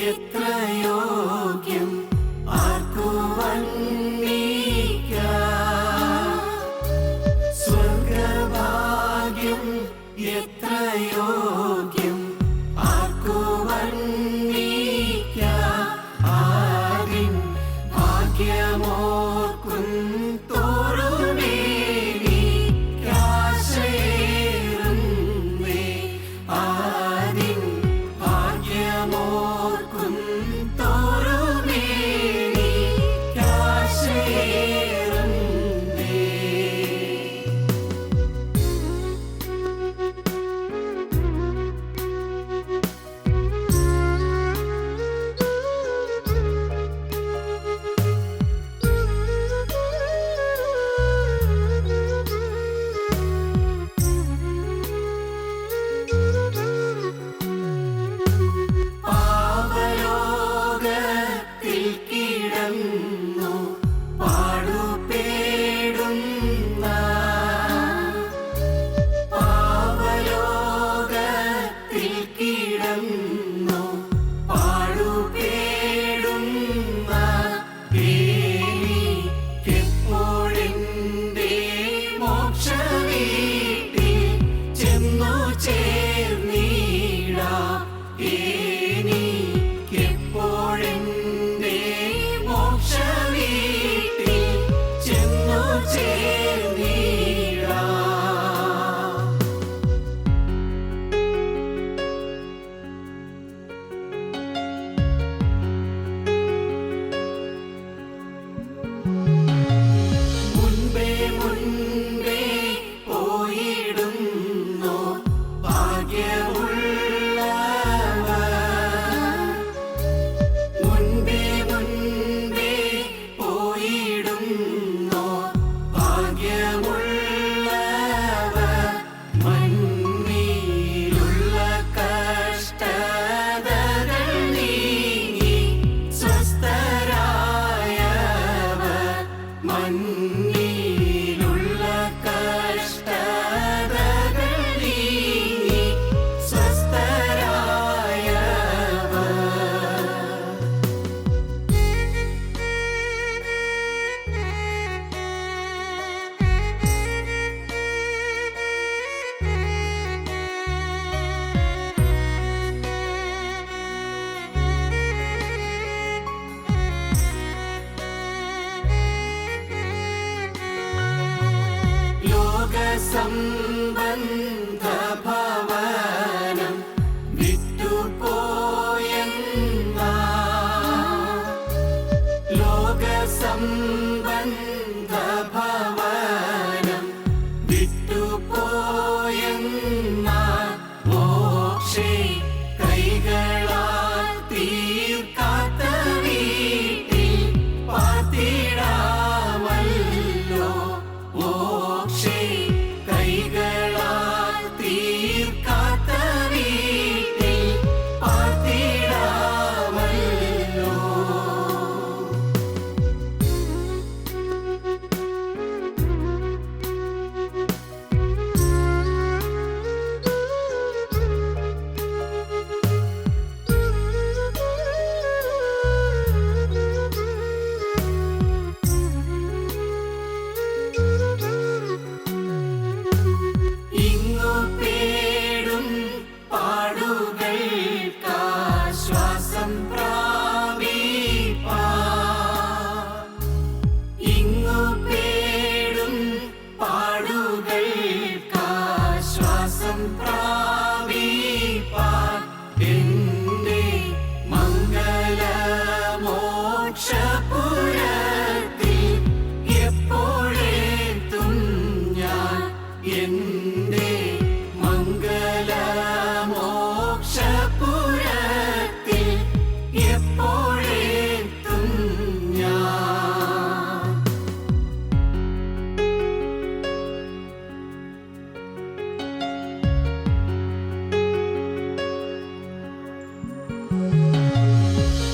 എത്ര യോഗ്യം ആർക്കു വർണ്ണിക്കാം സ്വർഗഭാഗ്യം എത്ര യോഗ്യം ആർക്കു വർണ്ണിക്കാം ആരിൻ ഭാഗ്യമോർക്കും സംബന്ധ ഭവനം വിട്ടുപോയെന്ന ലോക സംബന്ധ ഭവനം വിട്ടുപോയെന്ന മോക്ഷേ കൈകളാൽ തീർക്കാത്ത വീട്ടിൽ പാർത്തിടാമല്ലോ മോക്ഷേ കൈകളാൽ തീർക്കാത്ത വീട്ടിൽ പാർത്തിടാമല്ലോ.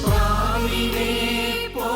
പ്രാവിനെ പോ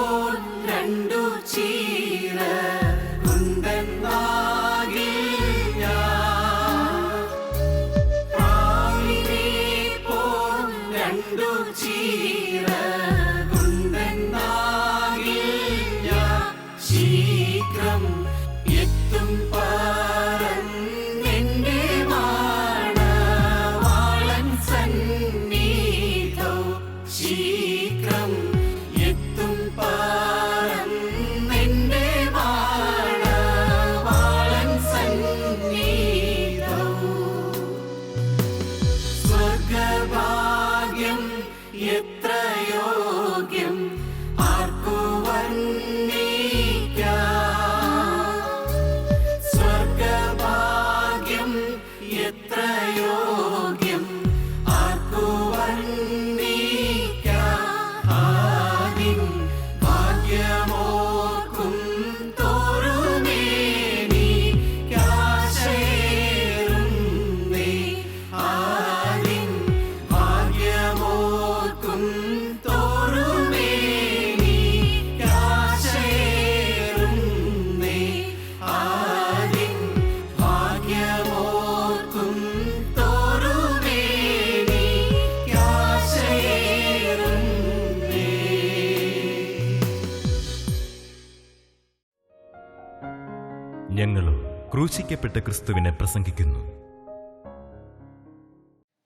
ഞങ്ങളോ ക്രൂശിക്കപ്പെട്ട ക്രിസ്തുവിനെ പ്രസംഗിക്കുന്നു.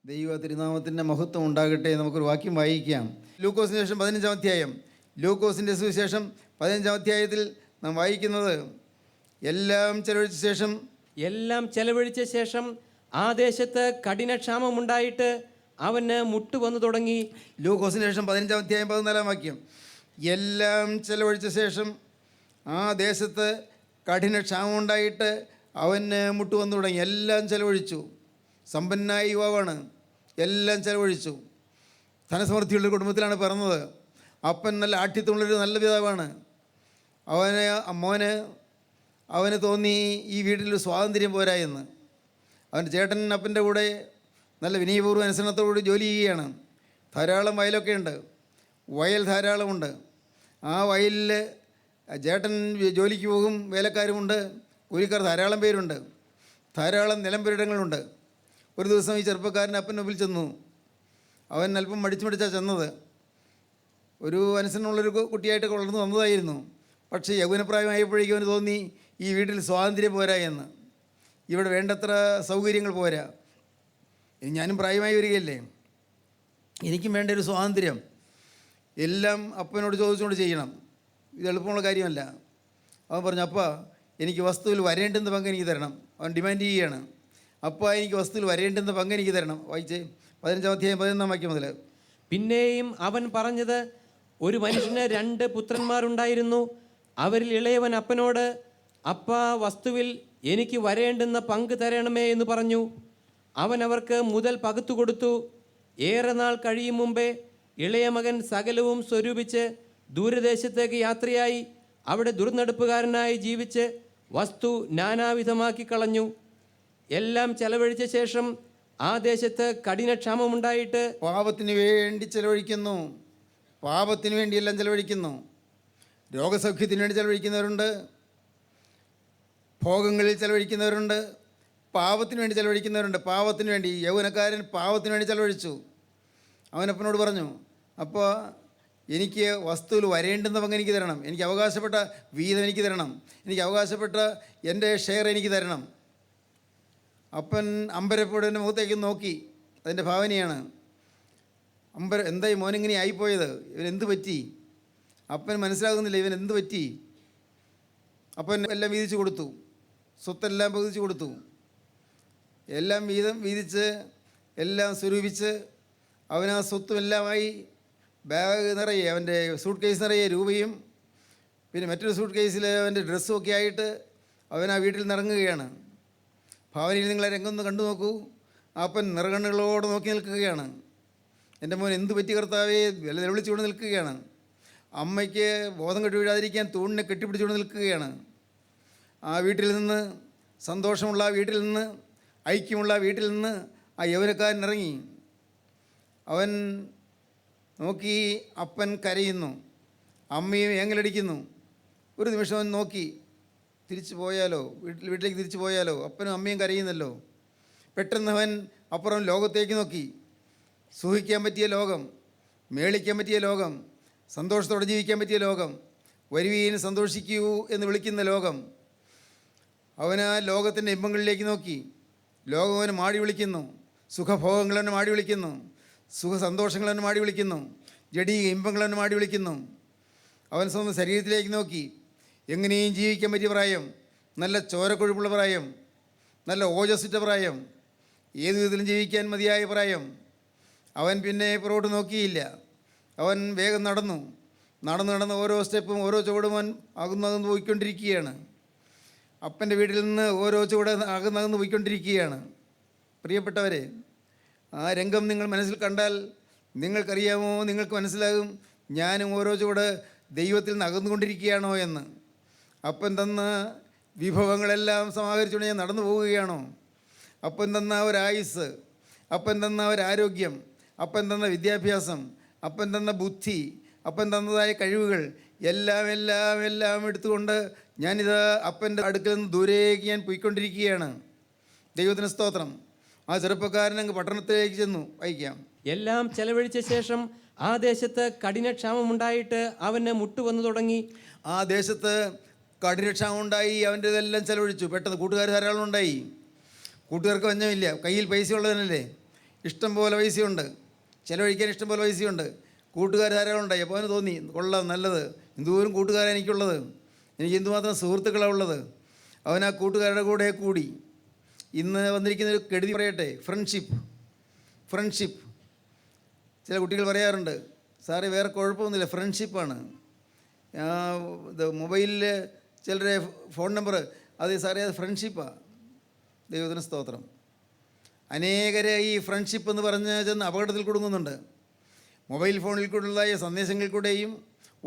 ദൈവ തിരുനാമത്തിൻ്റെ മഹത്വം ഉണ്ടാകട്ടെ. നമുക്കൊരു വാക്യം വായിക്കാം. ലൂക്കോസിന് ശേഷം 15-ാം അധ്യായം. ലൂക്കോസിൻ്റെ സുവിശേഷം 15-ാം അധ്യായത്തിൽ നാം വായിക്കുന്നത്, എല്ലാം ചെലവഴിച്ച ശേഷം ആ ദേശത്ത് കഠിനക്ഷാമമുണ്ടായിട്ട് അവന് മുട്ടുവന്നു തുടങ്ങി. ലൂക്കോസിന് ശേഷം 15-ാം അധ്യായം 14-ാം വാക്യം. എല്ലാം ചെലവഴിച്ച ശേഷം ആ ദേശത്ത് കഠിനക്ഷാമം ഉണ്ടായിട്ട് അവന് മുട്ടുവന്നു തുടങ്ങി. എല്ലാം ചെലവഴിച്ചു. സമ്പന്നനായ യുവാവാണ്. എല്ലാം ചെലവഴിച്ചു. ധനസമൃദ്ധിയുള്ള കുടുംബത്തിലാണ് പിറന്നത്. അപ്പൻ നല്ല ആഠ്യത്വമുള്ളൊരു നല്ല പിതാവാണ്. അവന് തോന്നി ഈ വീട്ടിൽ സ്വാതന്ത്ര്യം പോരാ എന്ന്. അവൻ്റെ ചേട്ടൻ അപ്പൻ്റെ കൂടെ നല്ല വിനയപൂർവ്വ അനുസരണത്തോടുകൂടി ജോലി ചെയ്യുകയാണ്. ധാരാളം വയലൊക്കെ ഉണ്ട്. വയൽ ധാരാളമുണ്ട്. ആ വയലിൽ ചേട്ടൻ ജോലിക്ക് പോകും, വേലക്കാരുമുണ്ട്, കൂലിക്കാർ ധാരാളം പേരുണ്ട്, ധാരാളം നിലംപരിടങ്ങളുണ്ട്. ഒരു ദിവസം ഈ ചെറുപ്പക്കാരൻ അപ്പൻ്റെ മുമ്പിൽ ചെന്നു. അവൻ അല്പം മടിച്ചാണ് ചെന്നത്. ഒരു അനുസരണമുള്ളൊരു കുട്ടിയായിട്ട് വളർന്നു വന്നതായിരുന്നു. പക്ഷേ യൗവനപ്രായമായപ്പോഴേക്കും അവന് തോന്നി ഈ വീട്ടിൽ സ്വാതന്ത്ര്യം പോരാ എന്ന്. ഇവിടെ വേണ്ടത്ര സൗകര്യങ്ങൾ പോരാ. ഇനി ഞാനും പ്രായമായി വരികയല്ലേ, എനിക്കും വേണ്ട ഒരു സ്വാതന്ത്ര്യം. എല്ലാം അപ്പനോട് ചോദിച്ചുകൊണ്ട് ചെയ്യണം. ഇത് എളുപ്പമുള്ള കാര്യമല്ല. അവൻ പറഞ്ഞു, അപ്പാ എനിക്ക് വസ്തുവിൽ വരേണ്ടുന്ന പങ്ക് എനിക്ക് തരണം. അവൻ ഡിമാൻഡ് ചെയ്യുകയാണ്. അപ്പാ എനിക്ക് വസ്തുവിൽ വരേണ്ടുന്ന പങ്ക് എനിക്ക് തരണം. വായിച്ചേ 15-ാം അധ്യായം 11-ാം വാക്യം മുതൽ. പിന്നെയും അവൻ പറഞ്ഞത്, ഒരു മനുഷ്യന് 2 പുത്രന്മാരുണ്ടായിരുന്നു. അവരിൽ ഇളയവൻ അപ്പനോട്, അപ്പാ വസ്തുവിൽ എനിക്ക് വരേണ്ടുന്ന പങ്ക് തരണമേ എന്ന് പറഞ്ഞു. അവൻ അവർക്ക് മുതൽ പകുത്തു കൊടുത്തു. ഏറെ നാൾ കഴിയും മുമ്പേ ഇളയ മകൻ സകലവും സ്വരൂപിച്ച് ദൂരദേശത്തേക്ക് യാത്രയായി അവിടെ ദുർനടപ്പുകാരനായി ജീവിച്ച് വസ്തു നാനാവിധമാക്കി കളഞ്ഞു. എല്ലാം ചെലവഴിച്ച ശേഷം ആ ദേശത്ത് കഠിനക്ഷാമമുണ്ടായിട്ട് പാപത്തിന് വേണ്ടി ചെലവഴിക്കുന്നു. പാപത്തിന് വേണ്ടി എല്ലാം ചെലവഴിക്കുന്നു. രോഗസൗഖ്യത്തിന് വേണ്ടി ചെലവഴിക്കുന്നവരുണ്ട്, ഭോഗങ്ങളിൽ ചെലവഴിക്കുന്നവരുണ്ട്, പാപത്തിന് വേണ്ടി ചെലവഴിക്കുന്നവരുണ്ട്. പാപത്തിന് വേണ്ടി യൗവനക്കാരൻ പാപത്തിന് വേണ്ടി ചെലവഴിച്ചു. അവനപ്പനോട് പറഞ്ഞു, അപ്പോൾ എനിക്ക് വസ്തുവിൽ വരേണ്ടുന്ന പങ്ക് എനിക്ക് തരണം, എനിക്ക് അവകാശപ്പെട്ട വീതം എനിക്ക് തരണം, എനിക്ക് അവകാശപ്പെട്ട എൻ്റെ ഷെയർ എനിക്ക് തരണം. അപ്പൻ അമ്പരപ്പോടെ മുഖത്തേക്ക് നോക്കി. അതിൻ്റെ ഭാവനയാണ്. എന്തായി മോനിങ്ങനെ ആയിപ്പോയത്, ഇവനെന്ത് പറ്റി? അപ്പൻ മനസ്സിലാകുന്നില്ല ഇവൻ എന്ത് പറ്റി. അപ്പൻ എല്ലാം വീതിച്ച് കൊടുത്തു. സ്വത്തെല്ലാം പകുതിച്ച് കൊടുത്തു. എല്ലാം വീതിച്ച് എല്ലാം സ്വരൂപിച്ച് അവൻ ആ സ്വത്തുമെല്ലാമായി ബാഗ് നിറയെ, അവൻ്റെ സൂട്ട് കേസ് നിറയെ രൂപയും പിന്നെ മറ്റൊരു സൂട്ട് കേസിൽ അവൻ്റെ ഡ്രസ്സും ഒക്കെ ആയിട്ട് അവൻ ആ വീട്ടിൽ നിറങ്ങുകയാണ്. ഭാവനയിൽ നിങ്ങളെ രംഗം ഒന്ന് കണ്ടു നോക്കൂ. അപ്പൻ നിറകണ്ണുകളോട് നോക്കി നിൽക്കുകയാണ്. എൻ്റെ മോൻ എന്ത് പറ്റി കർത്താവേ നിലവിളിച്ചുകൊണ്ട് നിൽക്കുകയാണ്. അമ്മയ്ക്ക് ബോധം കെട്ടി വീഴാതിരിക്കാൻ തൂണിനെ കെട്ടിപ്പിടിച്ചുകൊണ്ട് നിൽക്കുകയാണ്. ആ വീട്ടിൽ നിന്ന്, സന്തോഷമുള്ള ആ വീട്ടിൽ നിന്ന്, ഐക്യമുള്ള ആ വീട്ടിൽ നിന്ന് ആ യൗവനക്കാരൻ ഇറങ്ങി. അവൻ നോക്കി, അപ്പൻ കരയുന്നു, അമ്മയും ഏങ്ങലടിക്കുന്നു. ഒരു നിമിഷം അവൻ നോക്കി, തിരിച്ചു പോയാലോ, വീട്ടിലേക്ക് തിരിച്ചു പോയാലോ, അപ്പനും അമ്മയും കരയുന്നല്ലോ. പെട്ടെന്ന് അവൻ അപ്പുറം ലോകത്തേക്ക് നോക്കി. സുഖിക്കാൻ പറ്റിയ ലോകം, മേളിക്കാൻ പറ്റിയ ലോകം, സന്തോഷത്തോടെ ജീവിക്കാൻ പറ്റിയ ലോകം, വരുവീൻ സന്തോഷിക്കൂ എന്ന് വിളിക്കുന്ന ലോകം. അവൻ ആ ലോകത്തിൻ്റെ ഇമ്പങ്ങളിലേക്ക് നോക്കി. ലോകം അവന് മാടി വിളിക്കുന്നു. സുഖഭോഗങ്ങൾ അവനെ മാടി വിളിക്കുന്നു. സുഖസന്തോഷങ്ങൾ അവനെ മാടി വിളിക്കുന്നു. ജഡീക ഇമ്പങ്ങൾ അവനെ മാടി വിളിക്കുന്നു. അവൻ സ്വന്തം ശരീരത്തിലേക്ക് നോക്കി. എങ്ങനെയും ജീവിക്കാൻ പറ്റിയ പ്രായം, നല്ല ചോരക്കൊഴുപ്പുള്ള പ്രായം, നല്ല ഓജസ്സിട്ട പ്രായം, ഏതു വിധത്തിലും ജീവിക്കാൻ മതിയായ പ്രായം. അവൻ പിന്നെ പുറകോട്ട് നോക്കിയില്ല. അവൻ വേഗം നടന്ന് ഓരോ സ്റ്റെപ്പും ഓരോ ചുവടും അവൻ അകന്നകന്ന് പോയിക്കൊണ്ടിരിക്കുകയാണ്. അപ്പൻ്റെ വീട്ടിൽ നിന്ന് ഓരോ ചുവട് അകന്നകന്ന് പോയിക്കൊണ്ടിരിക്കുകയാണ്. പ്രിയപ്പെട്ടവരെ, ആ രംഗം നിങ്ങൾ മനസ്സിൽ കണ്ടാൽ നിങ്ങൾക്കറിയാമോ, നിങ്ങൾക്ക് മനസ്സിലാകും ഞാനും ഓരോ ചുവട് ദൈവത്തിൽ നിന്ന് അകന്നുകൊണ്ടിരിക്കുകയാണോ എന്ന്. അപ്പൻ തന്ന വിഭവങ്ങളെല്ലാം സമാഹരിച്ചുകൊണ്ട് ഞാൻ നടന്നു പോവുകയാണോ? അപ്പൻ തന്ന ഒരായുസ്, അപ്പൻ തന്ന ഒരാരോഗ്യം, അപ്പൻ തന്ന വിദ്യാഭ്യാസം, അപ്പൻ തന്ന ബുദ്ധി, അപ്പൻ തന്നതായ കഴിവുകൾ എല്ലാം എടുത്തുകൊണ്ട് ഞാനിത് അപ്പൻ്റെ അടുക്കൽ നിന്ന് ദൂരേക്ക് ഞാൻ പോയിക്കൊണ്ടിരിക്കുകയാണ്. ദൈവത്തിന് സ്തോത്രം. ആ ചെറുപ്പക്കാരൻ അങ്ങ് പട്ടണത്തിലേക്ക് ചെന്നു. വായിക്കാം. എല്ലാം ചെലവഴിച്ച ശേഷം ആ ദേശത്ത് കഠിനക്ഷാമമുണ്ടായിട്ട് അവന് മുട്ടുവന്നു തുടങ്ങി. ആ ദേശത്ത് കഠിനക്ഷാമം ഉണ്ടായി, അവൻ്റെ ഇതെല്ലാം ചിലവഴിച്ചു. പെട്ടെന്ന് കൂട്ടുകാർ ധാരാളം ഉണ്ടായി. കൂട്ടുകാർക്ക് വഞ്ഞമില്ല, കയ്യിൽ പൈസ ഉള്ളതിനല്ലേ, ഇഷ്ടം പോലെ പൈസയുണ്ട്, ചിലവഴിക്കാൻ ഇഷ്ടം പോലെ പൈസയുണ്ട്. കൂട്ടുകാർ ധാരാളം ഉണ്ടായി. അപ്പോൾ അവന് തോന്നി, കൊള്ളാം, നല്ലത്, എന്തോരം കൂട്ടുകാരാണ് എനിക്കുള്ളത്, എനിക്ക് എന്തുമാത്രം സുഹൃത്തുക്കളാണ് ഉള്ളത്. അവൻ ആ കൂട്ടുകാരുടെ കൂടെ കൂടി. ഇന്ന് വന്നിരിക്കുന്ന ഒരു കെടുതി പറയട്ടെ, ഫ്രണ്ട്ഷിപ്പ്. ചില കുട്ടികൾ പറയാറുണ്ട്, സാറേ വേറെ കുഴപ്പമൊന്നുമില്ല, ഫ്രണ്ട്ഷിപ്പാണ്. ഇത് മൊബൈലിൽ ചിലരെ ഫോൺ നമ്പർ, അത് സാറേ അത് ഫ്രണ്ട്ഷിപ്പാണ്. ദൈവത്തിന് സ്തോത്രം. അനേകരെ ഈ ഫ്രണ്ട്ഷിപ്പ് എന്ന് പറഞ്ഞ് ചെന്ന് അപകടത്തിൽ കുടുങ്ങുന്നുണ്ട്. മൊബൈൽ ഫോണിൽ കൂടെയുള്ള സന്ദേശങ്ങളിൽ കൂടെയും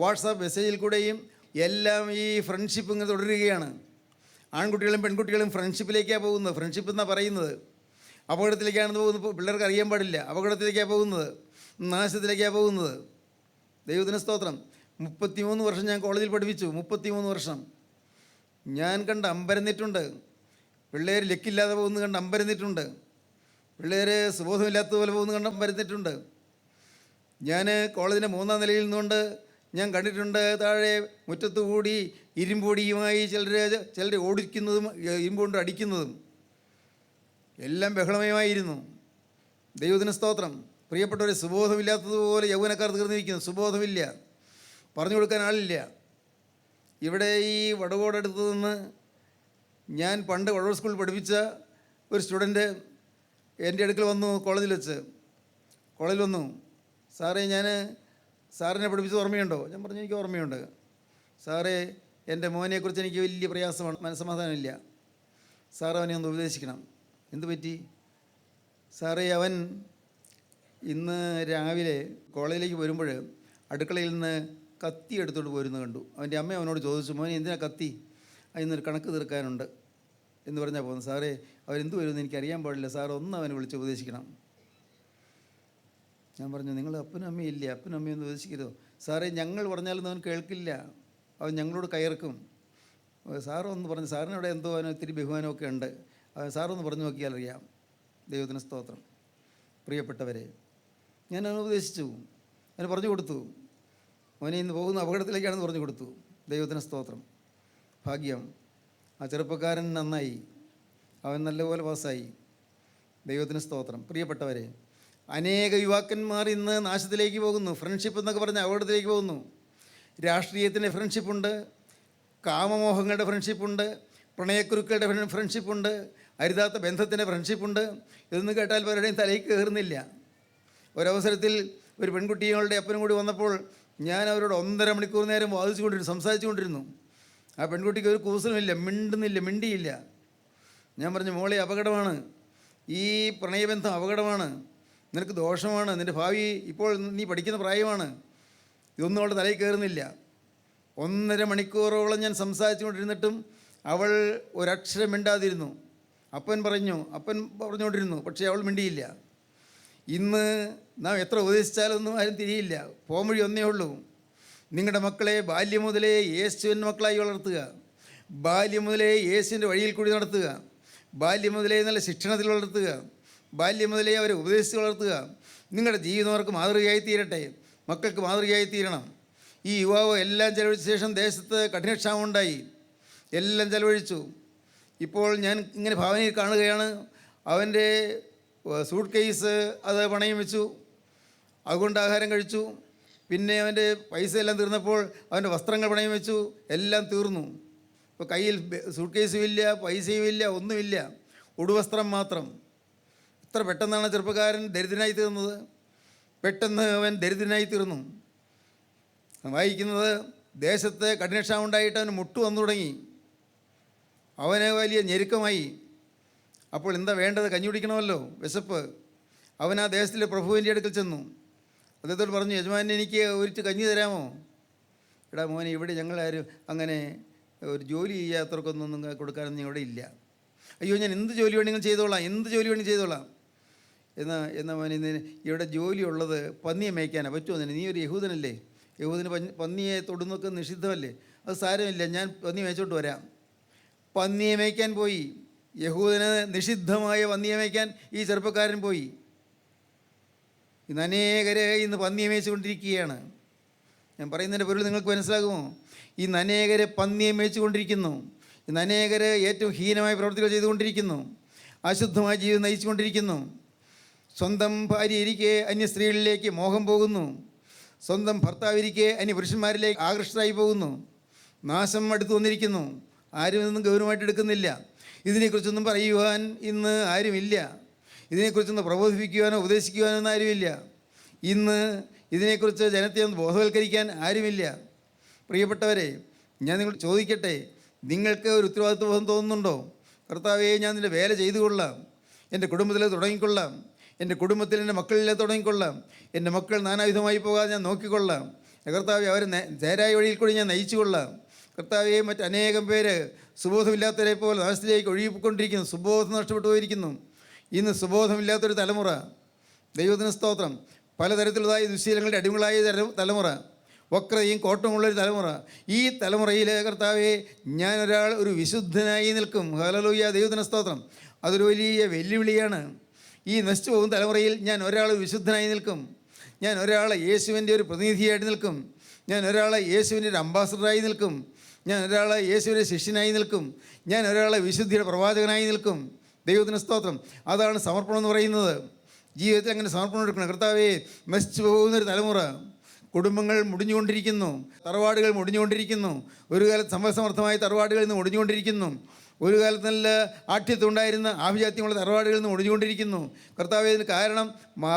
വാട്സാപ്പ് മെസ്സേജിൽ കൂടെയും എല്ലാം ഈ ഫ്രണ്ട്ഷിപ്പ് ഇങ്ങനെ തുടരുകയാണ്. ആൺകുട്ടികളും പെൺകുട്ടികളും ഫ്രണ്ട്ഷിപ്പിലേക്കാണ് പോകുന്നത്. ഫ്രണ്ട്ഷിപ്പ് എന്നാണ് പറയുന്നത്. അപകടത്തിലേക്കാണ് പോകുന്നത്. പിള്ളേർക്ക് അറിയാൻ പാടില്ല. അപകടത്തിലേക്കാണ് പോകുന്നത്, നാശത്തിലേക്കാണ് പോകുന്നത്. ദൈവത്തിന് സ്തോത്രം. 33 വർഷം ഞാൻ കോളേജിൽ പഠിപ്പിച്ചു. 33 വർഷം ഞാൻ കണ്ട് അമ്പരന്നിട്ടുണ്ട്. പിള്ളേർ ലക്കില്ലാതെ പോകുന്നത് കണ്ട് അമ്പരന്നിട്ടുണ്ട്. പിള്ളേർ സുബോധമില്ലാത്തതുപോലെ പോകുന്നത് കണ്ട് അമ്പരന്നിട്ടുണ്ട്. ഞാൻ കോളേജിൻ്റെ 3ാം നിലയിൽ നിന്നുകൊണ്ട് ഞാൻ കണ്ടിട്ടുണ്ട്, താഴെ മുറ്റത്തു കൂടി ഇരുമ്പൊടിയുമായി ചിലർ ഓടിക്കുന്നതും ഇരുമ്പുകൊണ്ട് അടിക്കുന്നതും എല്ലാം ബഹളമയമായിരുന്നു. ദൈവത്തിന് സ്തോത്രം. പ്രിയപ്പെട്ടവരെ, സുബോധമില്ലാത്തതുപോലെ യൗവനക്കാർ തീർന്നിരിക്കുന്നു. സുബോധമില്ല, പറഞ്ഞു കൊടുക്കാൻ ആളില്ല. ഇവിടെ ഈ വടകോടടുത്ത് നിന്ന് ഞാൻ പണ്ട് വടകോട് സ്കൂളിൽ പഠിപ്പിച്ച ഒരു സ്റ്റുഡൻറ്റ് എൻ്റെ അടുക്കൽ വന്നു. കോളേജിൽ വന്നു, സാറേ ഞാൻ സാറിനെ പഠിപ്പിച്ചത് ഓർമ്മയുണ്ടോ? ഞാൻ പറഞ്ഞു, എനിക്ക് ഓർമ്മയുണ്ട് സാറേ, എൻ്റെ മോനെക്കുറിച്ച് എനിക്ക് വലിയ പ്രയാസമാണ്, മനസ്സമാധാനമില്ല. സാർ അവനെ ഒന്ന് ഉപദേശിക്കണം. എന്ത് പറ്റി? സാറേ, അവൻ ഇന്ന് രാവിലെ കോളേജിലേക്ക് വരുമ്പോൾ അടുക്കളയിൽ നിന്ന് കത്തി എടുത്തുകൊണ്ട് പോരുന്നത് കണ്ടു. അവൻ്റെ അമ്മ അവനോട് ചോദിച്ചു, മോനെ എന്തിനാ കത്തി? അതിന്നൊരു കണക്ക് തീർക്കാനുണ്ട് എന്ന് പറഞ്ഞാൽ പോകുന്നു. സാറേ, അവരെന്ത് വരുമെന്ന് എനിക്കറിയാൻ പാടില്ല, സാർ ഒന്ന് അവനെ വിളിച്ച് ഉപദേശിക്കണം. ഞാൻ പറഞ്ഞു, നിങ്ങൾ അപ്പനും അമ്മയും ഇല്ലേ, അപ്പനും അമ്മയും ഒന്ന് ഉപദേശിക്കരുതോ? സാറേ, ഞങ്ങൾ പറഞ്ഞാലൊന്നും അവൻ കേൾക്കില്ല, അവൻ ഞങ്ങളോട് കയർക്കും. സാറൊന്ന് പറഞ്ഞു, സാറിനവിടെ എന്തോ അവന് ഒത്തിരി ബഹുമാനമൊക്കെ ഉണ്ട്, സാറൊന്ന് പറഞ്ഞു നോക്കിയാൽ അറിയാം. ദൈവത്തിന് സ്തോത്രം. പ്രിയപ്പെട്ടവരെ, ഞാൻ അവനെ ഉപദേശിച്ചു, അവന് പറഞ്ഞു കൊടുത്തു. അവനെ ഇന്ന് പോകുന്ന അപകടത്തിലേക്കാണെന്ന് പറഞ്ഞു കൊടുത്തു. ദൈവത്തിന് സ്തോത്രം. ഭാഗ്യം, ആ ചെറുപ്പക്കാരൻ നന്നായി, അവൻ നല്ലപോലെ പാസ്സായി. ദൈവത്തിന് സ്തോത്രം. പ്രിയപ്പെട്ടവരെ, അനേക യുവാക്കന്മാർ ഇന്ന് നാശത്തിലേക്ക് പോകുന്നു. ഫ്രണ്ട്ഷിപ്പ് എന്നൊക്കെ പറഞ്ഞാൽ അപകടത്തിലേക്ക് പോകുന്നു. രാഷ്ട്രീയത്തിൻ്റെ ഫ്രണ്ട്ഷിപ്പുണ്ട്, കാമമോഹങ്ങളുടെ ഫ്രണ്ട്ഷിപ്പുണ്ട്, പ്രണയക്കുരുക്കളുടെ ഫ്രണ്ട്ഷിപ്പുണ്ട്, അരുതാത്ത ബന്ധത്തിൻ്റെ ഫ്രണ്ട്ഷിപ്പുണ്ട്. ഇതൊന്നും കേട്ടാൽ പലരുടെയും തലയിൽ കയറുന്നില്ല. ഒരവസരത്തിൽ ഒരു പെൺകുട്ടികളുടെ അപ്പനും കൂടി വന്നപ്പോൾ ഞാൻ അവരോട് 1.5 മണിക്കൂർ നേരം സംസാരിച്ചു കൊണ്ടിരുന്നു. ആ പെൺകുട്ടിക്ക് ഒരു കൂസലുമില്ല, മിണ്ടിയില്ല. ഞാൻ പറഞ്ഞു, മോളെ, അപകടമാണ്, ഈ പ്രണയബന്ധം അപകടമാണ്, നിനക്ക് ദോഷമാണ്, നിൻ്റെ ഭാവി ഇപ്പോൾ നീ പഠിക്കുന്ന പ്രായമാണ്. ഇതൊന്നും അവളുടെ തലയിൽ കയറുന്നില്ല. 1.5 മണിക്കൂറോളം ഞാൻ സംസാരിച്ചു കൊണ്ടിരുന്നിട്ടും അവൾ ഒരക്ഷരം മിണ്ടാതിരുന്നു. അപ്പൻ പറഞ്ഞുകൊണ്ടിരുന്നു, പക്ഷേ അവൾ മിണ്ടിയില്ല. ഇന്ന് നാം എത്ര ഉപദേശിച്ചാലൊന്നും ആരും തിരിയില്ല. പോംവഴി ഒന്നേ ഉള്ളൂ. നിങ്ങളുടെ മക്കളെ ബാല്യം മുതലേ യേശുവിൻ്റെ മക്കളായി വളർത്തുക, ബാല്യം മുതലേ യേശുവിൻ്റെ വഴിയിൽ കൂടി നടത്തുക, ബാല്യം മുതലേ നല്ല ശിക്ഷണത്തിൽ വളർത്തുക, ബാല്യം മുതലേ അവരെ ഉപദേശിച്ച് വളർത്തുക. നിങ്ങളുടെ ജീവിതം അവർക്ക് മാതൃകയായി തീരട്ടെ, മക്കൾക്ക് മാതൃകയായി തീരണം. ഈ യുവാവ് എല്ലാം ചെലവഴിച്ച ശേഷം ദേശത്ത് കഠിനക്ഷാമം ഉണ്ടായി, എല്ലാം ചെലവഴിച്ചു. ഇപ്പോൾ ഞാൻ ഇങ്ങനെ ഭാവനയിൽ കാണുകയാണ്, അവൻ്റെ സൂട്ട് കേസ് അത് പണയം വെച്ചു, അതുകൊണ്ട് ആഹാരം കഴിച്ചു. പിന്നെ അവൻ്റെ പൈസ എല്ലാം തീർന്നപ്പോൾ അവൻ്റെ വസ്ത്രങ്ങൾ പണയം വെച്ചു, എല്ലാം തീർന്നു. ഇപ്പോൾ കയ്യിൽ സൂട്ട് കേസും ഇല്ല, പൈസയും ഇല്ല, ഒന്നുമില്ല, ഉടുവസ്ത്രം മാത്രം. എത്ര പെട്ടെന്നാണ് ചെറുപ്പക്കാരൻ ദരിദ്രനായി തീർന്നത്. പെട്ടെന്ന് അവൻ ദരിദ്രനായി തീർന്നു. വായിക്കുന്നത്, ദേശത്ത് കഠിനക്ഷാമം ഉണ്ടായിട്ട് അവന് മുട്ടു വന്നു തുടങ്ങി, അവന് വലിയ ഞെരുക്കമായി. അപ്പോൾ എന്താ വേണ്ടത്? കഞ്ഞി കുടിക്കണമല്ലോ, വിശപ്പ്. അവൻ ആ ദേശത്തിലെ പ്രഭുവിൻ്റെ അടുക്കൽ ചെന്നു. അദ്ദേഹത്തോട് പറഞ്ഞു, യജമാനൻ, എനിക്ക് ഒരിറ്റ് കഞ്ഞി തരാമോ? എടാ മോനെ, ഇവിടെ ഞങ്ങളാരും അങ്ങനെ ഒരു ജോലി ചെയ്യാത്തവർക്കൊന്നും കൊടുക്കാനൊന്നും ഇവിടെ ഇല്ല. അയ്യോ, ഞാൻ എന്ത് ജോലി വേണമെങ്കിലും ചെയ്തോളാം. എന്നാൽ മോനെ, ഇവിടെ ജോലി ഉള്ളത് പന്നിയെ മേയ്ക്കാനാണ്. പറ്റുമോ നിന്നെ? നീ ഒരു യഹൂദനല്ലേ, യഹൂദന് പന്നിയെ തൊടുന്നൊക്കെ നിഷിദ്ധമല്ലേ? അത് സാരമില്ല, ഞാൻ പന്നി മേയ്ച്ചോട്ട് വരാം. പന്നിയെ മേയ്ക്കാൻ പോയി. യഹൂദന് നിഷിദ്ധമായ പന്നിയെ മേയ്ക്കാൻ ഈ ചെറുപ്പക്കാരൻ പോയി. ഇന്ന് അനേകരെ ഇന്ന് പന്നിയെ മേയിച്ചുകൊണ്ടിരിക്കുകയാണ്. ഞാൻ പറയുന്നതിൻ്റെ പൊരുൾ നിങ്ങൾക്ക് മനസ്സിലാകുമോ? ഇന്ന് അനേകരെ പന്നിയെ മേയിച്ചുകൊണ്ടിരിക്കുന്നു. ഇന്ന് അനേകരെ ഏറ്റവും ഹീനമായ പ്രവൃത്തികൾ ചെയ്തുകൊണ്ടിരിക്കുന്നു. അശുദ്ധമായ ജീവിതം നയിച്ചുകൊണ്ടിരിക്കുന്നു. സ്വന്തം ഭാര്യ ഇരിക്കെ അന്യ സ്ത്രീകളിലേക്ക് മോഹം പോകുന്നു. സ്വന്തം ഭർത്താവിരിക്കെ അന്യ പുരുഷന്മാരിലേക്ക് ആകൃഷ്ടരായി പോകുന്നു. നാശം അടുത്ത് വന്നിരിക്കുന്നു. ആരും ഇതൊന്നും ഗൗരവമായിട്ട് എടുക്കുന്നില്ല. ഇതിനെക്കുറിച്ചൊന്നും പറയുവാൻ ഇന്ന് ആരുമില്ല. ഇതിനെക്കുറിച്ചൊന്ന് പ്രബോധിപ്പിക്കുവാനോ ഉപദേശിക്കുവാനോ ഒന്നും ആരുമില്ല. ഇന്ന് ഇതിനെക്കുറിച്ച് ജനത്തെ ഒന്ന് ബോധവൽക്കരിക്കാൻ ആരുമില്ല. പ്രിയപ്പെട്ടവരെ, ഞാൻ നിങ്ങൾ ചോദിക്കട്ടെ, നിങ്ങൾക്ക് ഒരു ഉത്തരവാദിത്വ ബോധം തോന്നുന്നുണ്ടോ? കർത്താവേ, ഞാൻ നിൻ്റെ വേല ചെയ്തു കൊള്ളാം, എൻ്റെ കുടുംബത്തിൽ തുടങ്ങിക്കൊള്ളാം, എൻ്റെ കുടുംബത്തിൽ എൻ്റെ മക്കളിലെ തുടങ്ങിക്കൊള്ളാം, എൻ്റെ മക്കൾ നാനാവിധമായി പോകാതെ ഞാൻ നോക്കിക്കൊള്ളാം. കർത്താവെ, അവരെ നേരായ വഴിയിൽ കൂടി ഞാൻ നയിച്ചു കൊള്ളാം. കർത്താവെ, മറ്റനേകം പേര് സുബോധമില്ലാത്തവരെ പോലെ നാശത്തിലേക്ക് ഒഴുകിക്കൊണ്ടിരിക്കുന്നു. സുബോധം നഷ്ടപ്പെട്ടു പോയിരിക്കുന്നു. ഇന്ന് സുബോധമില്ലാത്തൊരു തലമുറ. ദൈവത്തിന് സ്തോത്രം. പലതരത്തിലുള്ളതായ ദുശ്ശീലങ്ങളുടെ അടിമകളായ തലമുറ, വക്രതയും കോട്ടമുള്ളൊരു തലമുറ. ഈ തലമുറയിൽ കർത്താവെ, ഞാനൊരാൾ ഒരു വിശുദ്ധനായി നിൽക്കും. ഹല്ലേലൂയ, ദൈവത്തിന് സ്തോത്രം. അതൊരു വലിയ വെല്ലുവിളിയാണ്. ഈ നശിച്ചു പോകുന്ന തലമുറയിൽ ഞാൻ ഒരാൾ വിശുദ്ധനായി നിൽക്കും. ഞാൻ ഒരാൾ യേശുവിൻ്റെ ഒരു പ്രതിനിധിയായിട്ട് നിൽക്കും. ഞാൻ ഒരാൾ യേശുവിൻ്റെ ഒരു അംബാസഡറായി നിൽക്കും. ഞാൻ ഒരാൾ യേശുവിൻ്റെ ശിഷ്യനായി നിൽക്കും. ഞാൻ ഒരാൾ വിശുദ്ധിയുടെ പ്രവാചകനായി നിൽക്കും. ദൈവത്തിന് സ്തോത്രം. അതാണ് സമർപ്പണം എന്ന് പറയുന്നത്. ജീവിതത്തിൽ അങ്ങനെ സമർപ്പണം എടുക്കണം. കർത്താവേ, നശിച്ചു പോകുന്നൊരു തലമുറ, കുടുംബങ്ങൾ മുടിഞ്ഞുകൊണ്ടിരിക്കുന്നു, തറവാടുകൾ മുടിഞ്ഞുകൊണ്ടിരിക്കുന്നു. ഒരു കാലത്ത് സമ്പൽസമർത്ഥമായ തറവാടുകളിൽ നിന്ന് മുടിഞ്ഞുകൊണ്ടിരിക്കുന്നു. ഒരു കാലത്ത് നല്ല ആഠ്യത്വം ഉണ്ടായിരുന്ന ആഭിജാത്യമുള്ള തറവാടുകളിൽ നിന്ന് ഒടിഞ്ഞുകൊണ്ടിരിക്കുന്നു. കർത്താവേ, ഇതിന് കാരണം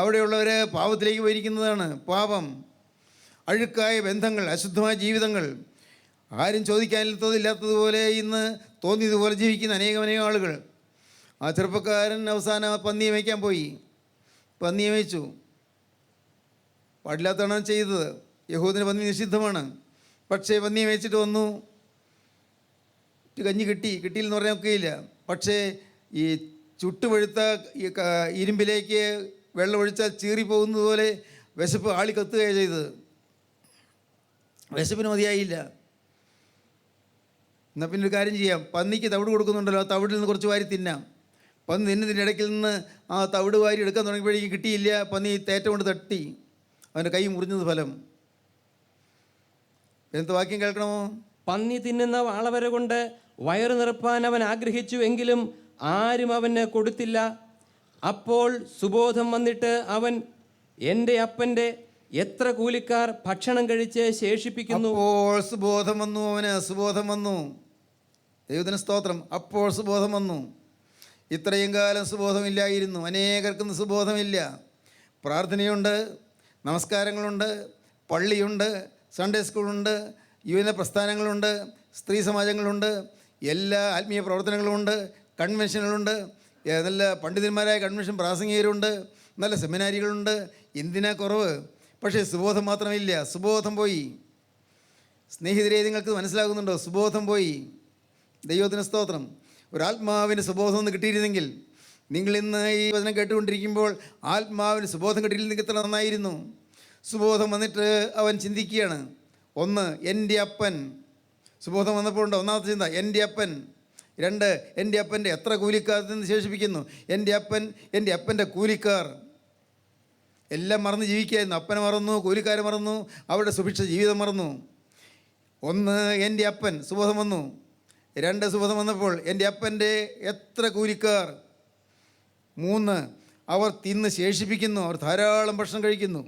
അവിടെയുള്ളവർ പാപത്തിലേക്ക് പോയിരിക്കുന്നതാണ്. പാപം, അഴുക്കായ ബന്ധങ്ങൾ, അശുദ്ധമായ ജീവിതങ്ങൾ, ആരും ചോദിക്കാനില്ലാത്തതുപോലെ ഇന്ന് തോന്നിയതുപോലെ ജീവിക്കുന്ന അനേകം ആളുകൾ. ആ ചെറുപ്പക്കാരൻ അവസാനം പന്നിയെ മേയ്ക്കാൻ പോയി. പന്നിയെ മേയിച്ചു. പാടില്ലാത്തതാണ് ചെയ്തത്. യഹൂദിന് പന്നി നിഷിദ്ധമാണ്. പക്ഷേ പന്നിയെ മേയിച്ചിട്ട് വന്നു. കഞ്ഞി കിട്ടിയില്ലെന്ന് പറയാൻ ഒക്കെയില്ല. പക്ഷേ ഈ ചുട്ടുപഴുത്ത ഇരുമ്പിലേക്ക് വെള്ളം ഒഴിച്ചാൽ ചീറിപ്പോകുന്നത് പോലെ വിശപ്പ് ആളി കത്തുകയാണ് ചെയ്തത്. വിശപ്പിന് മതിയായില്ല. എന്നാൽ പിന്നെ ഒരു കാര്യം ചെയ്യാം, പന്നിക്ക് തവിട് കൊടുക്കുന്നുണ്ടല്ലോ, ആ തവിടിൽ നിന്ന് കുറച്ച് വാരി തിന്നാം. പന്നി തിന്നതിൻ്റെ ഇടയ്ക്കിൽ നിന്ന് ആ തവിട് വാരി എടുക്കാൻ തുടങ്ങിയപ്പോഴേക്കും കിട്ടിയില്ല. പന്നി തേറ്റ കൊണ്ട് തട്ടി, അവൻ്റെ കൈ മുറിഞ്ഞത് ഫലം. എന്ത് വാക്യം കേൾക്കണമോ? പന്നി തിന്നുന്ന വാളവര കൊണ്ട് വയറു നിറപ്പാൻ അവൻ ആഗ്രഹിച്ചു, എങ്കിലും ആരും അവന് കൊടുത്തില്ല. അപ്പോൾ സുബോധം വന്നിട്ട് അവൻ, എൻ്റെ അപ്പൻ്റെ എത്ര കൂലിക്കാർ ഭക്ഷണം കഴിച്ച് ശേഷിപ്പിക്കുന്നു. അപ്പോൾ സുബോധം വന്നു. അവന് സുബോധം വന്നു. ദൈവത്തിന് സ്തോത്രം. അപ്പോൾ സുബോധം വന്നു. ഇത്രയും കാലം സുബോധമില്ലായിരുന്നു. അനേകർക്കൊന്നും സുബോധമില്ല. പ്രാർത്ഥനയുണ്ട്, നമസ്കാരങ്ങളുണ്ട്, പള്ളിയുണ്ട്, സൺഡേ സ്കൂളുണ്ട്, യുവജന പ്രസ്ഥാനങ്ങളുണ്ട്, സ്ത്രീ സമാജങ്ങളുണ്ട്, എല്ലാ ആത്മീയ പ്രവർത്തനങ്ങളുമുണ്ട്, കൺവെൻഷനുകളുണ്ട്, നല്ല പണ്ഡിതന്മാരായ കൺവെൻഷൻ പ്രാസംഗികരുണ്ട്, നല്ല സെമിനാരികളുണ്ട്. എന്തിനാ കുറവ്? പക്ഷേ സുബോധം മാത്രമില്ല. സുബോധം പോയി. സ്നേഹിതരെ, നിങ്ങൾക്ക് മനസ്സിലാകുന്നുണ്ടോ? സുബോധം പോയി. ദൈവത്തിന് സ്തോത്രം. ഒരാത്മാവിന് സുബോധം ഒന്ന് കിട്ടിയിരുന്നെങ്കിൽ, നിങ്ങളിന്ന് ഈ വചനം കേട്ടുകൊണ്ടിരിക്കുമ്പോൾ ആത്മാവിന് സുബോധം കിട്ടിയിരുന്നെങ്കിൽ എത്ര നന്നായിരുന്നു. സുബോധം വന്നിട്ട് അവൻ ചിന്തിക്കുകയാണ്. ഒന്ന്, എൻ്റെ അപ്പൻ. സുബോധം വന്നപ്പോൾ ഉണ്ട് ഒന്നാമത്തെ ചിന്ത, എൻ്റെ അപ്പൻ. രണ്ട്, എൻ്റെ അപ്പൻ്റെ എത്ര കൂലിക്കാർ നിന്ന് ശേഷിപ്പിക്കുന്നു. എൻ്റെ അപ്പൻ, എൻ്റെ അപ്പൻ്റെ കൂലിക്കാർ. എല്ലാം മറന്ന് ജീവിക്കുകയായിരുന്നു. അപ്പനെ മറന്നു, കൂലിക്കാരെ മറന്നു, അവരുടെ സുഭിക്ഷ ജീവിതം മറന്നു. ഒന്ന്, എൻ്റെ അപ്പൻ. സുബോധം വന്നു. രണ്ട്, സുബോധം വന്നപ്പോൾ എൻ്റെ അപ്പൻ്റെ എത്ര കൂലിക്കാർ. മൂന്ന്, അവർ തിന്ന് ശേഷിപ്പിക്കുന്നു, അവർ ധാരാളം ഭക്ഷണം കഴിക്കുന്നു.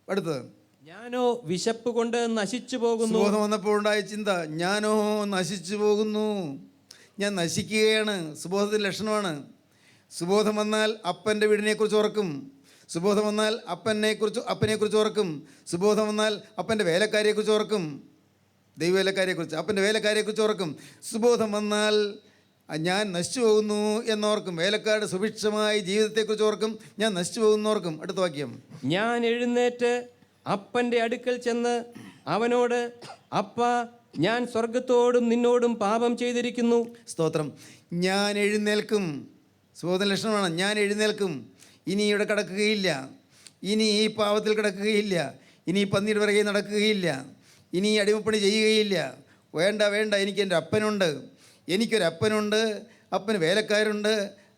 അടുത്തത്, ഞാനോ വിശപ്പ് കൊണ്ട് നശിച്ചു പോകുന്നു. സുബോധം വന്നപ്പോൾ ഉണ്ടായ ചിന്ത, ഞാനോ നശിച്ചു പോകുന്നു, ഞാൻ നശിക്കുകയാണ്. സുബോധത്തിൻ്റെ ലക്ഷണമാണ്. സുബോധം വന്നാൽ അപ്പൻ്റെ വീടിനെക്കുറിച്ച് ഓർക്കും. സുബോധം വന്നാൽ അപ്പനെക്കുറിച്ച് ഓർക്കും. സുബോധം വന്നാൽ അപ്പൻ്റെ വേലക്കാരെക്കുറിച്ച് ഓർക്കും. ദൈവവേലക്കാരെക്കുറിച്ച്, അപ്പൻ്റെ വേലക്കാരെക്കുറിച്ച് ഓർക്കും. സുബോധം വന്നാൽ ഞാൻ നശിച്ചു പോകുന്നു എന്നോർക്കും. വേലക്കാരുടെ സുഭിക്ഷമായ ജീവിതത്തെക്കുറിച്ച് ഓർക്കും. ഞാൻ നശിച്ചു പോകുന്നോർക്കും. അടുത്ത വാക്യം, ഞാൻ എഴുന്നേറ്റ് അപ്പൻ്റെ അടുക്കൽ ചെന്ന് അവനോട്, അപ്പ, ഞാൻ സ്വർഗത്തോടും നിന്നോടും പാപം ചെയ്തിരിക്കുന്നു. സ്തോത്രം. ഞാൻ എഴുന്നേൽക്കും. സുബോധ ലക്ഷണമാണ്. ഞാൻ എഴുന്നേൽക്കും. ഇനി ഇവിടെ കിടക്കുകയില്ല. ഇനി ഈ പാവത്തിൽ കിടക്കുകയില്ല. ഇനി ഈ പന്നിയുടെ പിറകെ നടക്കുകയില്ല. ഇനി അടിമപ്പണി ചെയ്യുകയില്ല. വേണ്ട, എനിക്ക് എൻ്റെ അപ്പനുണ്ട്. എനിക്കൊരപ്പനുണ്ട്. അപ്പന് വേലക്കാരുണ്ട്.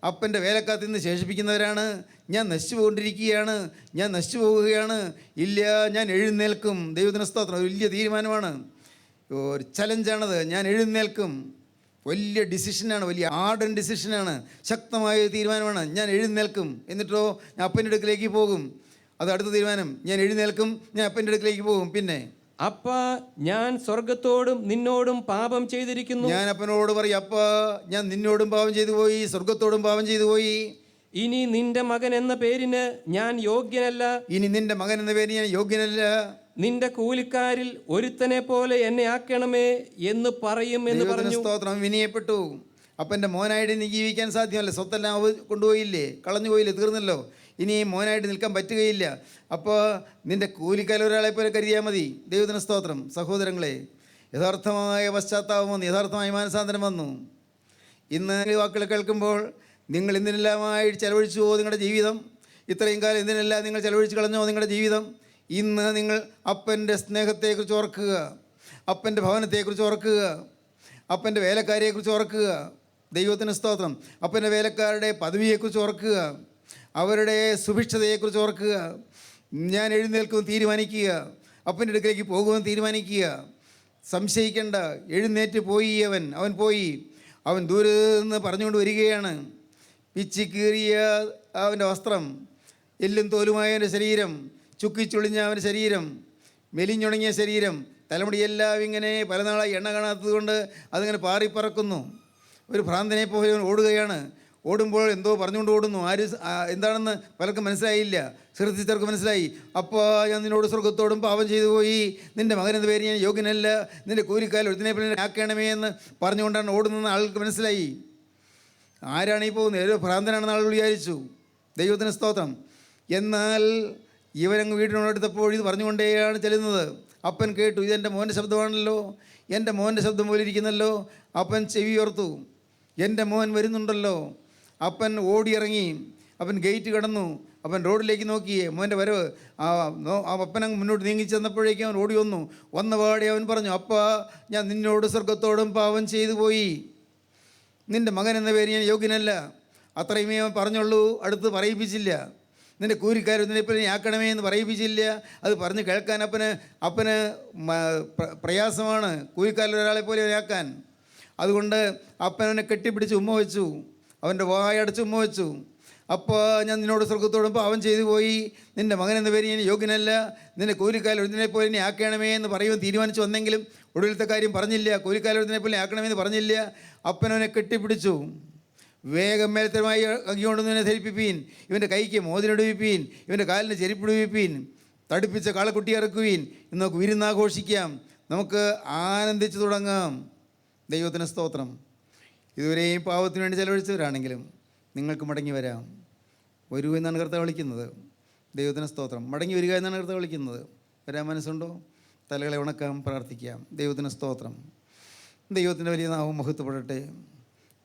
അപ്പൻ്റെ വേലക്കാത്തിൽ നിന്ന് ശേഷിപ്പിക്കുന്നവരാണ്. ഞാൻ നശിച്ചു പോകൊണ്ടിരിക്കുകയാണ്, ഞാൻ നശിച്ചു പോവുകയാണ്. ഇല്ല, ഞാൻ എഴുന്നേൽക്കും. ദൈവത്തിന് സ്തോത്രം. ഒരു വലിയ തീരുമാനമാണ്, ഒരു ചലഞ്ചാണത്. ഞാൻ എഴുന്നേൽക്കും. വലിയ ഡിസിഷനാണ്, വലിയ ആർഡൻ ഡിസിഷനാണ്, ശക്തമായ തീരുമാനമാണ്. ഞാൻ എഴുന്നേൽക്കും. എന്നിട്ടോ ഞാൻ അപ്പൻ്റെ അടുക്കിലേക്ക് പോകും. അത് അടുത്ത തീരുമാനം. ഞാൻ എഴുന്നേൽക്കും, ഞാൻ അപ്പൻ്റെ അടുക്കിലേക്ക് പോകും. പിന്നെ അപ്പ ഞാൻ സ്വർഗത്തോടും നിന്നോടും പാപം ചെയ്തിരിക്കുന്നു. ഞാൻ അപ്പനോട് പറയും, അപ്പ ഞാൻ നിന്നോടും പാപം ചെയ്തു പോയി, സ്വർഗത്തോടും പാപം ചെയ്തു പോയി. ഇനി നിന്റെ മകൻ എന്ന പേരിന് ഞാൻ യോഗ്യനല്ല. ഇനി നിന്റെ മകൻ എന്ന പേര് ഞാൻ യോഗ്യനല്ല. നിന്റെ കൂലിക്കാരിൽ ഒരുത്തനെ പോലെ എന്നെ ആക്കണമേ എന്ന് പറയും എന്ന് പറഞ്ഞു. സ്തോത്രം. വിനയപ്പെട്ടു. അപ്പൻ്റെ മോനായിട്ട് ഇനി ജീവിക്കാൻ സാധ്യമല്ല. സ്വത്തെല്ലാം കൊണ്ടുപോയില്ലേ, കളഞ്ഞു പോയില്ലേ, തീർന്നല്ലോ. ഇനി മോനായിട്ട് നിൽക്കാൻ പറ്റുകയില്ല. അപ്പോൾ നിന്റെ കൂലിക്കാരിൽ ഒരാളെ പോലെ കരുതിയാൽ മതി. ദൈവത്തിന് സ്തോത്രം. സഹോദരങ്ങളെ, യഥാർത്ഥമായ പശ്ചാത്താപം വന്നു, യഥാർത്ഥമായ മാനസാന്തരം വന്നു. ഇന്ന് വാക്കുകൾ കേൾക്കുമ്പോൾ നിങ്ങൾ എന്തിനെല്ലാമായി ചെലവഴിച്ചുവോ നിങ്ങളുടെ ജീവിതം? ഇത്രയും കാലം എന്തിനെല്ലാം നിങ്ങൾ ചെലവഴിച്ച് കളഞ്ഞോ നിങ്ങളുടെ ജീവിതം? ഇന്ന് നിങ്ങൾ അപ്പൻ്റെ സ്നേഹത്തെക്കുറിച്ച് ഓർക്കുക, അപ്പൻ്റെ ഭവനത്തെക്കുറിച്ച് ഓർക്കുക, അപ്പൻ്റെ വേലക്കാരെക്കുറിച്ച് ഓർക്കുക. ദൈവത്തിന് സ്തോത്രം. അപ്പൻ്റെ വേലക്കാരുടെ പദവിയെക്കുറിച്ച് ഓർക്കുക, അവരുടെ സുഭിക്ഷതയെക്കുറിച്ച് ഓർക്കുക. ഞാൻ എഴുന്നേൽക്കുമെന്ന് തീരുമാനിക്കുക, അപ്പൻ്റെ അടുക്കലേക്ക് പോകുമെന്ന് തീരുമാനിക്കുക. സംശയിക്കേണ്ട. എഴുന്നേറ്റ് പോയി. അവൻ പോയി. അവൻ ദൂരെ നിന്ന് പറഞ്ഞുകൊണ്ട് വരികയാണ്. പിച്ചി കീറിയ അവൻ്റെ വസ്ത്രം, എല്ലും തോലുമായ അവൻ്റെ ശരീരം, ചുക്കിച്ചുളിഞ്ഞ അവൻ്റെ ശരീരം, മെലിഞ്ഞുണങ്ങിയ ശരീരം, തലമുടിയെല്ലാം ഇങ്ങനെ പല നാളായി എണ്ണ കാണാത്തത് കൊണ്ട് അതിങ്ങനെ പാറിപ്പറക്കുന്നു. ഒരു ഭ്രാന്തനെ പോലെ അവൻ ഓടുകയാണ്. ഓടുമ്പോൾ എന്തോ പറഞ്ഞുകൊണ്ട് ഓടുന്നു. എന്താണെന്ന് പലർക്കും മനസ്സിലായില്ല. ശ്രദ്ധിച്ചവർക്ക് മനസ്സിലായി. അപ്പോൾ ഞാൻ നിന്നോട് സ്വർഗത്തോടും പാപം ചെയ്തു പോയി, നിൻ്റെ മകനെന്ന പേര് ഞാൻ യോഗ്യനല്ല, നിൻ്റെ കൂലിക്കാൽ ഒരുത്തിനെ പോലെ ആക്കണമേ എന്ന് പറഞ്ഞുകൊണ്ടാണ് ഓടുന്നതെന്ന് ആൾക്ക് മനസ്സിലായി. ആരാണ് ഈ പോകുന്നത്? ഏതോ ഭ്രാന്തനാണെന്ന് ആളുകൾ വിചാരിച്ചു. ദൈവത്തിന് സ്തോത്രം. എന്നാൽ ഇവരങ്ങ് വീടിനോടെടുത്തപ്പോൾ ഇത് പറഞ്ഞുകൊണ്ടേയാണ് ചെല്ലുന്നത്. അപ്പൻ കേട്ടു, ഇതെൻ്റെ മോൻ്റെ ശബ്ദമാണല്ലോ, എൻ്റെ മോൻ്റെ ശബ്ദം പോലെ ഇരിക്കുന്നല്ലോ. അപ്പൻ ചെവിയോർത്തു, എൻ്റെ മോൻ വരുന്നുണ്ടല്ലോ. അപ്പൻ ഓടിയിറങ്ങി. അപ്പൻ ഗേറ്റ് കടന്നു. അപ്പൻ റോഡിലേക്ക് നോക്കിയേ മോൻ്റെ വരവ്. അപ്പനങ്ങ് മുന്നോട്ട് നീങ്ങി ചെന്നപ്പോഴേക്കും അവൻ ഓടി വന്ന പാടെ അവൻ പറഞ്ഞു, അപ്പാ ഞാൻ നിന്നോട് സ്വർഗത്തോടും പാപം ചെയ്തു പോയി, നിൻ്റെ മകൻ എന്ന പേര് ഞാൻ യോഗ്യനല്ല. അത്രയുമേ അവൻ പറഞ്ഞുള്ളൂ. അടുത്ത് പറയിപ്പിച്ചില്ല. നിൻ്റെ കൂലിക്കാരൊന്നിനെപ്പോലെ ആക്കണമേ എന്ന് പറയിപ്പിച്ചില്ല. അത് പറഞ്ഞ് കേൾക്കാൻ അപ്പന് പ്രയാസമാണ്, കൂലിക്കാരൊരാളെ പോലെ ആക്കാൻ. അതുകൊണ്ട് അപ്പനെ കെട്ടിപ്പിടിച്ച് ഉമ്മ വെച്ചു, അവൻ്റെ വായടച്ച് ഉമ്മ വെച്ചു. അപ്പോൾ ഞാൻ നിന്നോട് സ്വർഗത്തോടും പാപം ചെയ്തു പോയി, നിൻ്റെ മകൻ എന്ന പേര് ഞാൻ യോഗ്യനല്ല, നിൻ്റെ കൂലിക്കാരൊരുത്തിനെ പോലെ എന്നെ ആക്കണമേ എന്ന് പറയുമെന്ന് തീരുമാനിച്ചു വന്നെങ്കിലും ഒടുവിലത്തെ കാര്യം പറഞ്ഞില്ല. കൂലിക്കാരൊരുത്തിനെ പോലെ ആക്കണമെന്ന് പറഞ്ഞില്ല. അപ്പനവനെ കെട്ടിപ്പിടിച്ചു. വേഗം മേലത്തരമായി അങ്ങിക്കൊണ്ടൊന്നിനെ ധരിപ്പിപ്പീൻ, ഇവൻ്റെ കൈക്ക് മോതിരടുവിപ്പീൻ, ഇവൻ്റെ കാലിന് ചെരിപ്പിടുവിപ്പീൻ, തടുപ്പിച്ച കാളക്കുട്ടി ഇറക്കുവീൻ. ഇന്ന് നമുക്ക് വിരുന്നാഘോഷിക്കാം, നമുക്ക് ആനന്ദിച്ചു തുടങ്ങാം. ദൈവത്തിന് സ്തോത്രം. ഇതുവരെയും പാവത്തിന് വേണ്ടി ചെലവഴിച്ചവരാണെങ്കിലും നിങ്ങൾക്ക് മടങ്ങി വരാം. വരൂ എന്നാണ് കർത്താവ് വിളിക്കുന്നത്. ദൈവത്തിന് സ്തോത്രം. മടങ്ങി വരിക എന്നാണ് കർത്താവ് വിളിക്കുന്നത്. വരാൻ മനസ്സുണ്ടോ? തലകളെ ഉണക്കാം, പ്രാർത്ഥിക്കാം. ദൈവത്തിന് സ്തോത്രം. ദൈവത്തിൻ്റെ വലിയ നാമം മഹത്വപ്പെടട്ടെ.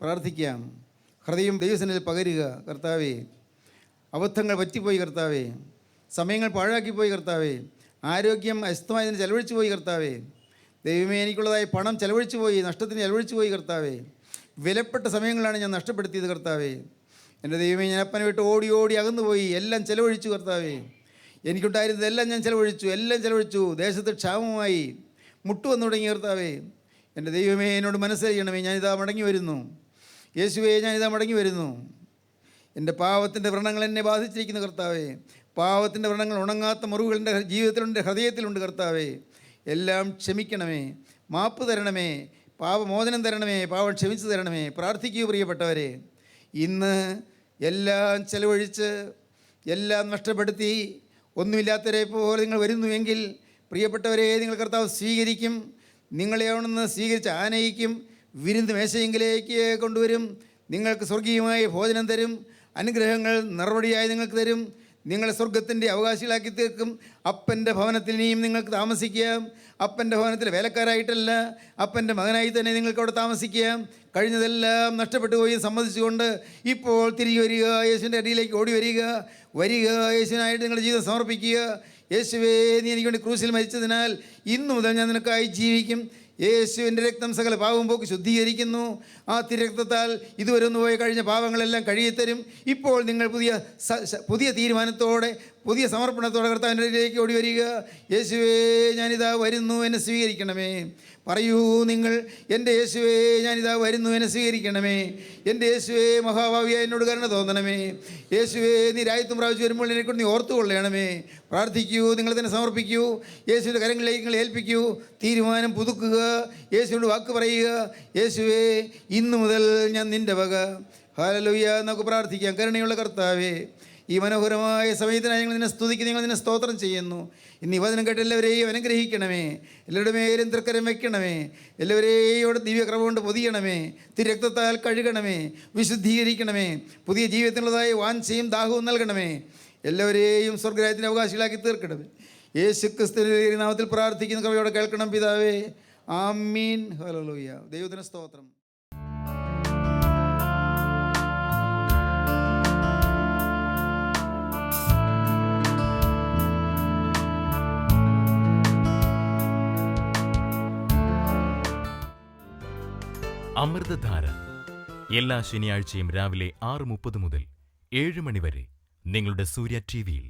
പ്രാർത്ഥിക്കാം. ഹൃദയം ദൈവസന്നിധിയിൽ പകരുക. കർത്താവേ, അബദ്ധങ്ങൾ പറ്റിപ്പോയി കർത്താവേ, സമയങ്ങൾ പാഴാക്കിപ്പോയി കർത്താവേ, ആരോഗ്യം അസ്തമായതിന് ചെലവഴിച്ചു പോയി കർത്താവേ, ദൈവമേ എനിക്കുള്ളതായി പണം ചെലവഴിച്ചു പോയി, നഷ്ടത്തിന് ചെലവഴിച്ചു പോയി കർത്താവേ, വിലപ്പെട്ട സമയങ്ങളാണ് ഞാൻ നഷ്ടപ്പെടുത്തിയത് കർത്താവേ. എൻ്റെ ദൈവമേ, ഞാൻ അപ്പനെ വിട്ട് ഓടി ഓടി അകന്നുപോയി, എല്ലാം ചെലവഴിച്ചു കർത്താവേ. എനിക്കുണ്ടായിരുന്നതെല്ലാം ഞാൻ എല്ലാം ചെലവഴിച്ചു. ദേശത്ത് ക്ഷാമമായി മുട്ടുവന്നു തുടങ്ങി കർത്താവേ. എൻ്റെ ദൈവമേ, എന്നോട് മനസ്സറിയണമേ. ഞാനിതാ മടങ്ങി വരുന്നു. യേശുവേ, ഞാനിതാ മടങ്ങി വരുന്നു. എൻ്റെ പാവത്തിൻ്റെ വ്രണങ്ങൾ എന്നെ ബാധിച്ചിരിക്കുന്നു കർത്താവേ. പാവത്തിൻ്റെ വ്രണങ്ങൾ, ഉണങ്ങാത്ത മുറിവുകൾ എൻ്റെ ജീവിതത്തിലുണ്ട്, ഹൃദയത്തിലുണ്ട് കർത്താവേ. എല്ലാം ക്ഷമിക്കണമേ, മാപ്പ് തരണമേ, പാപമോചനം തരണമേ, പാവം ക്ഷമിച്ചു തരണമേ. പ്രാർത്ഥിക്കൂ പ്രിയപ്പെട്ടവരെ. ഇന്ന് എല്ലാം ചെലവഴിച്ച് എല്ലാം നഷ്ടപ്പെടുത്തി ഒന്നുമില്ലാത്തവരെ പോലെ നിങ്ങൾ വരുന്നുവെങ്കിൽ പ്രിയപ്പെട്ടവരെ, നിങ്ങൾ കർത്താവ് സ്വീകരിക്കും. നിങ്ങളെ അവിടുന്ന് സ്വീകരിച്ച് ആനയിക്കും, വിരുന്ന് മേശയെങ്കിലേക്ക് കൊണ്ടുവരും. നിങ്ങൾക്ക് സ്വർഗീയമായ ഭോജനം തരും, അനുഗ്രഹങ്ങൾ നിറവടിയായി നിങ്ങൾക്ക് തരും. നിങ്ങളെ സ്വർഗത്തിൻ്റെ അവകാശികളാക്കി തീർക്കും. അപ്പൻ്റെ ഭവനത്തിൽ ഇനിയും നിങ്ങൾക്ക് താമസിക്കാം. അപ്പൻ്റെ ഭവനത്തിൽ വേലക്കാരായിട്ടല്ല, അപ്പൻ്റെ മകനായി തന്നെ നിങ്ങൾക്ക് അവിടെ താമസിക്കാം. കഴിഞ്ഞതെല്ലാം നഷ്ടപ്പെട്ടു പോയി സമ്മതിച്ചുകൊണ്ട് ഇപ്പോൾ തിരികെ വരിക, യേശുവിൻ്റെ അടിയിലേക്ക് ഓടി വരിക. യേശുവിനായിട്ട് നിങ്ങളുടെ ജീവിതം സമർപ്പിക്കുക. യേശുവേ, നീ എനിക്ക് വേണ്ടി ക്രൂശിൽ മരിച്ചതിനാൽ ഇന്നു മുതൽ ഞാൻ നിനക്കായി ജീവിക്കും. യേശുവിൻ്റെ രക്തം സകല പാവം പോക്ക് ശുദ്ധീകരിക്കുന്നു. ആ തിരക്തത്താൽ ഇതുവരെ ഒന്ന് പോയി കഴിഞ്ഞ പാവങ്ങളെല്ലാം കഴുകിത്തരും. ഇപ്പോൾ നിങ്ങൾ പുതിയ തീരുമാനത്തോടെ, പുതിയ സമർപ്പണത്തോടെ കർത്താവിൻ്റെ ഇടയിലേക്ക് ഓടി വരിക. യേശുവേ, ഞാനിതാ വരുന്നു, എന്നെ സ്വീകരിക്കണമേ. പറയൂ നിങ്ങൾ, എൻ്റെ യേശുവേ, ഞാനിതാ വരുന്നു, എന്നെ സ്വീകരിക്കണമേ. എൻ്റെ യേശുവേ, മഹാഭാവിയായ എന്നോട് കരുണ തോന്നണമേ. യേശുവേ, നീ രാജ്യത്വം പ്രാപിച്ച് വരുമ്പോൾ എന്നെക്കൊണ്ട് നീ ഓർത്തുകൊള്ളണമേ. പ്രാർത്ഥിക്കൂ, നിങ്ങൾ തന്നെ സമർപ്പിക്കൂ, യേശുവിൻ്റെ കരങ്ങളിലേക്ക് നിങ്ങൾ ഏൽപ്പിക്കൂ. തീരുമാനം പുതുക്കുക, യേശുവിനോട് വാക്ക് പറയുക. യേശുവേ, ഇന്നു മുതൽ ഞാൻ നിൻ്റെ വക. ഹല്ലേലൂയ. നമുക്ക് പ്രാർത്ഥിക്കാം. കരുണയുള്ള കർത്താവേ, ഈ മനോഹരമായ സമയത്തിനായി ഞങ്ങൾ നിന്നെ സ്തുതിക്കുന്നു, ഞങ്ങൾ നിന്നെ സ്തോത്രം ചെയ്യുന്നു. ഇന്ന് ഈ വചനം കേട്ട് എല്ലാവരെയും അനുഗ്രഹിക്കണമേ. എല്ലാവരുടെ മേലും തൃക്കരം വയ്ക്കണമേ. എല്ലാവരെയും ദിവ്യക്രമ കൊണ്ട് പൊതിയണമേ. തിരക്തത്താൽ കഴുകണമേ, വിശുദ്ധീകരിക്കണമേ. പുതിയ ജീവിതത്തിനുള്ളതായ വാഞ്ചയും ദാഹവും നൽകണമേ. എല്ലാവരെയും സ്വർഗ്ഗരാജ്യത്തിൻ്റെ അവകാശികളാക്കി തീർക്കണമേ. യേശു ക്രിസ്തുവിന്റെ നാമത്തിൽ പ്രാർത്ഥിക്കുന്ന കൃപയോടെ കേൾക്കണം പിതാവേ. ആമീൻ. ഹല്ലേലൂയ. ദൈവത്തിന് സ്തോത്രം. അമൃതധാര എല്ലാ ശനിയാഴ്ചയും രാവിലെ 6:30 മുതൽ 7 മണി വരെ നിങ്ങളുടെ സൂര്യ TV-യിൽ.